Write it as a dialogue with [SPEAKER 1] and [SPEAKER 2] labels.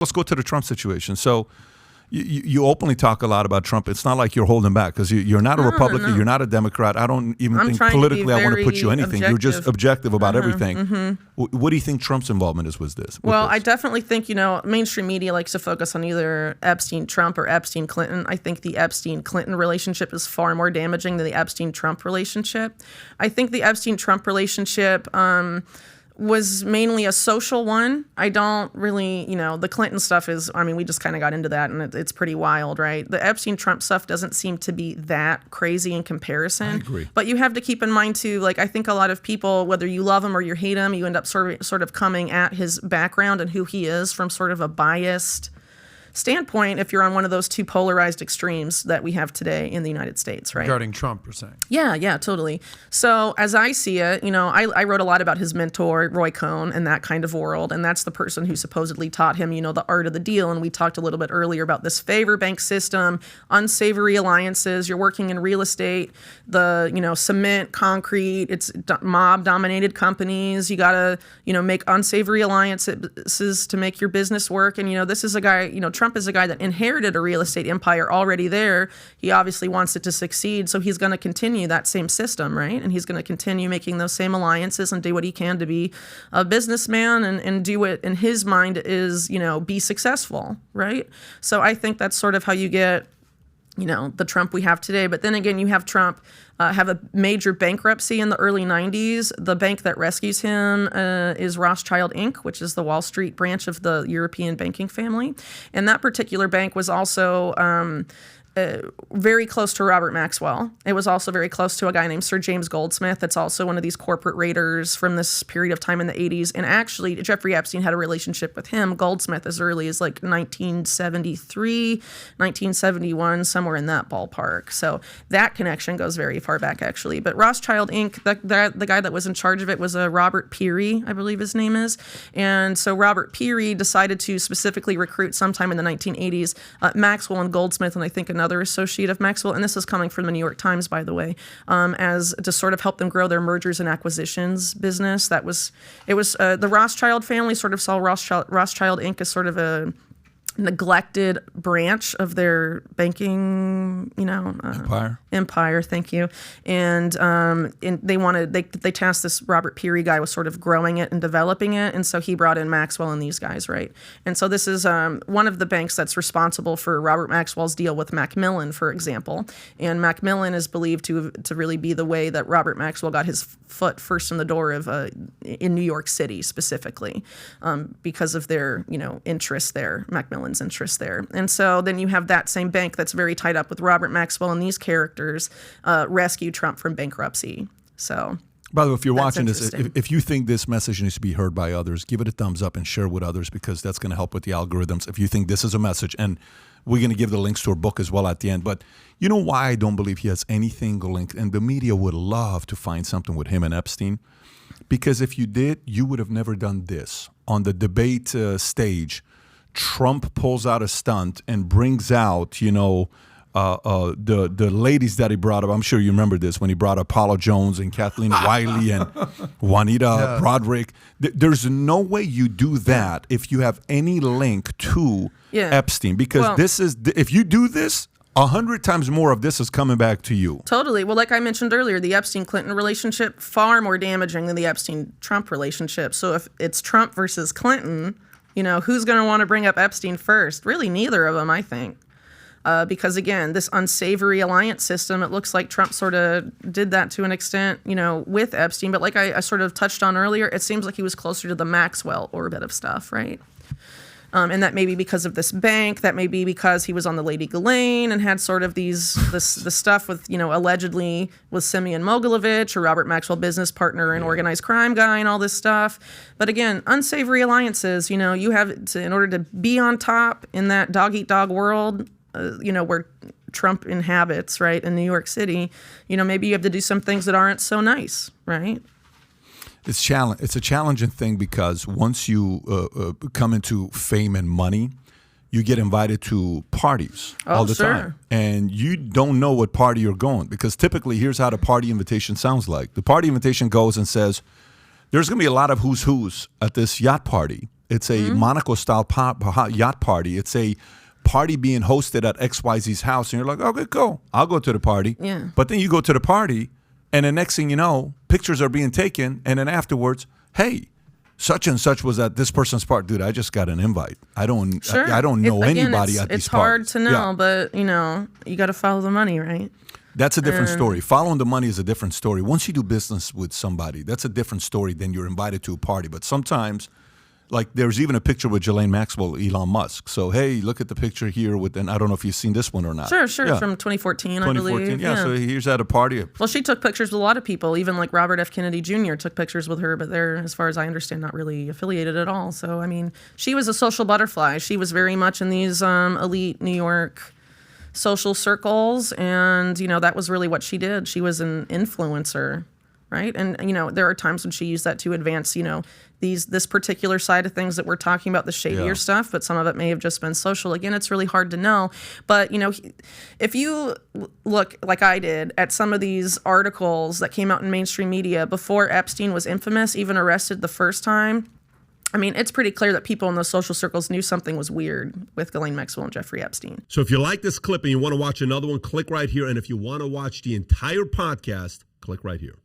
[SPEAKER 1] Let's go to the Trump situation. So you openly talk a lot about Trump. It's not like you're holding back because you're not a Republican. No. You're not a Democrat. I don't even think politically I want to put you anything. Objective. You're just objective about everything. What do you think Trump's involvement is with this?
[SPEAKER 2] Well, I definitely think, mainstream media likes to focus on either Epstein-Trump or Epstein-Clinton. I think the Epstein-Clinton relationship is far more damaging than the Epstein-Trump relationship. I think the Epstein-Trump relationship was mainly a social one. I don't really, the Clinton stuff is, we just kind of got into that and it's pretty wild, right? The Epstein-Trump stuff doesn't seem to be that crazy in comparison. I
[SPEAKER 1] agree.
[SPEAKER 2] But you have to keep in mind too, I think a lot of people, whether you love him or you hate him, you end up sort of coming at his background and who he is from sort of a biased standpoint if you're on one of those two polarized extremes that we have today in the United States, right?
[SPEAKER 3] Regarding Trump, you're saying?
[SPEAKER 2] Yeah, totally. So as I see it, I wrote a lot about his mentor, Roy Cohn, and that kind of world, and that's the person who supposedly taught him, the art of the deal, and we talked a little bit earlier about this favor bank system, unsavory alliances, you're working in real estate, the, cement, concrete, it's mob-dominated companies, you gotta, make unsavory alliances to make your business work, and, this is a guy, Trump is a guy that inherited a real estate empire already there. He obviously wants it to succeed, so he's going to continue that same system, right? And he's going to continue making those same alliances and do what he can to be a businessman and do what in his mind is, be successful, right? So I think that's sort of how you get the Trump we have today. But then again, you have Trump have a major bankruptcy in the early 90s. The bank that rescues him is Rothschild Inc., which is the Wall Street branch of the European banking family. And that particular bank was also very close to Robert Maxwell. It was also very close to a guy named Sir James Goldsmith. That's also one of these corporate raiders from this period of time in the 80s. And actually, Jeffrey Epstein had a relationship with him, Goldsmith, as early as 1973, 1971, somewhere in that ballpark. So that connection goes very far back, actually. But Rothschild Inc., the guy that was in charge of it was Robert Peary, I believe his name is. And so Robert Peary decided to specifically recruit sometime in the 1980s Maxwell and Goldsmith, and I think another associate of Maxwell, and this is coming from the New York Times, by the way, as to sort of help them grow their mergers and acquisitions business. The Rothschild family sort of saw Rothschild Inc. as sort of a neglected branch of their banking, empire. Thank you. And they tasked this Robert Peary guy with sort of growing it and developing it. And so he brought in Maxwell and these guys, right? And so this is one of the banks that's responsible for Robert Maxwell's deal with Macmillan, for example. And Macmillan is believed to really be the way that Robert Maxwell got his foot first in the door of in New York City specifically, because of their interest there, Macmillan's interest there. And so then you have that same bank that's very tied up with Robert Maxwell and these characters rescue Trump from bankruptcy. So,
[SPEAKER 1] by the way, if you're watching this, if you think this message needs to be heard by others, give it a thumbs up and share with others, because that's going to help with the algorithms. If you think this is a message, and we're going to give the links to her book as well at the end. But you know why I don't believe he has anything linked? And the media would love to find something with him and Epstein, because if you did, you would have never done this. On the debate stage, Trump pulls out a stunt and brings out, the ladies that he brought up. I'm sure you remember this when he brought up Paula Jones and Kathleen Wiley and Juanita Broderick. There's no way you do that if you have any link to Epstein, because if you do this, 100 times more of this is coming back to you.
[SPEAKER 2] Totally. Well, like I mentioned earlier, the Epstein-Clinton relationship, far more damaging than the Epstein-Trump relationship. So if it's Trump versus Clinton, who's going to want to bring up Epstein first? Really, neither of them, I think. Because, again, this unsavory alliance system, it looks like Trump sort of did that to an extent, with Epstein. But like I sort of touched on earlier, it seems like he was closer to the Maxwell orbit of stuff, right? And that may be because of this bank. That may be because he was on the Lady Ghislaine and had sort of the stuff with, allegedly with Simeon Mogilevich, or Robert Maxwell business partner and organized crime guy and all this stuff. But again, unsavory alliances, you have to, in order to be on top in that dog-eat-dog world, where Trump inhabits, right, in New York City, maybe you have to do some things that aren't so nice, right?
[SPEAKER 1] It's a challenging thing, because once you come into fame and money, you get invited to parties all the time. And you don't know what party you're going, because typically here's how the party invitation sounds like. The party invitation goes and says, there's going to be a lot of who's at this yacht party. It's a Monaco-style yacht party. It's a party being hosted at XYZ's house. And you're like, okay, cool. I'll go to the party.
[SPEAKER 2] Yeah.
[SPEAKER 1] But then you go to the party, and the next thing you know, pictures are being taken. And then afterwards, hey, such and such was at this person's party. Dude, I just got an invite. I don't know anybody at these parties.
[SPEAKER 2] It's hard to know, but, you got to follow the money, right?
[SPEAKER 1] That's a different story. Following the money is a different story. Once you do business with somebody, that's a different story than you're invited to a party. But sometimes, like there's even a picture with Ghislaine Maxwell, Elon Musk. So, hey, look at the picture here and I don't know if you've seen this one or not.
[SPEAKER 2] Sure. Yeah. From 2014, I believe.
[SPEAKER 1] Yeah, so here's at a party.
[SPEAKER 2] Well, she took pictures with a lot of people. Even like Robert F. Kennedy Jr. took pictures with her, but they're, as far as I understand, not really affiliated at all. So, I mean, she was a social butterfly. She was very much in these elite New York social circles, and that was really what she did. She was an influencer, right? And there are times when she used that to advance this particular side of things that we're talking about, the shadier stuff, but some of it may have just been social. Again, it's really hard to know, but if you look like I did at some of these articles that came out in mainstream media before Epstein was infamous, even arrested the first time, I mean, it's pretty clear that people in those social circles knew something was weird with Ghislaine Maxwell and Jeffrey Epstein.
[SPEAKER 3] So if you like this clip and you want to watch another one, click right here. And if you want to watch the entire podcast, click right here.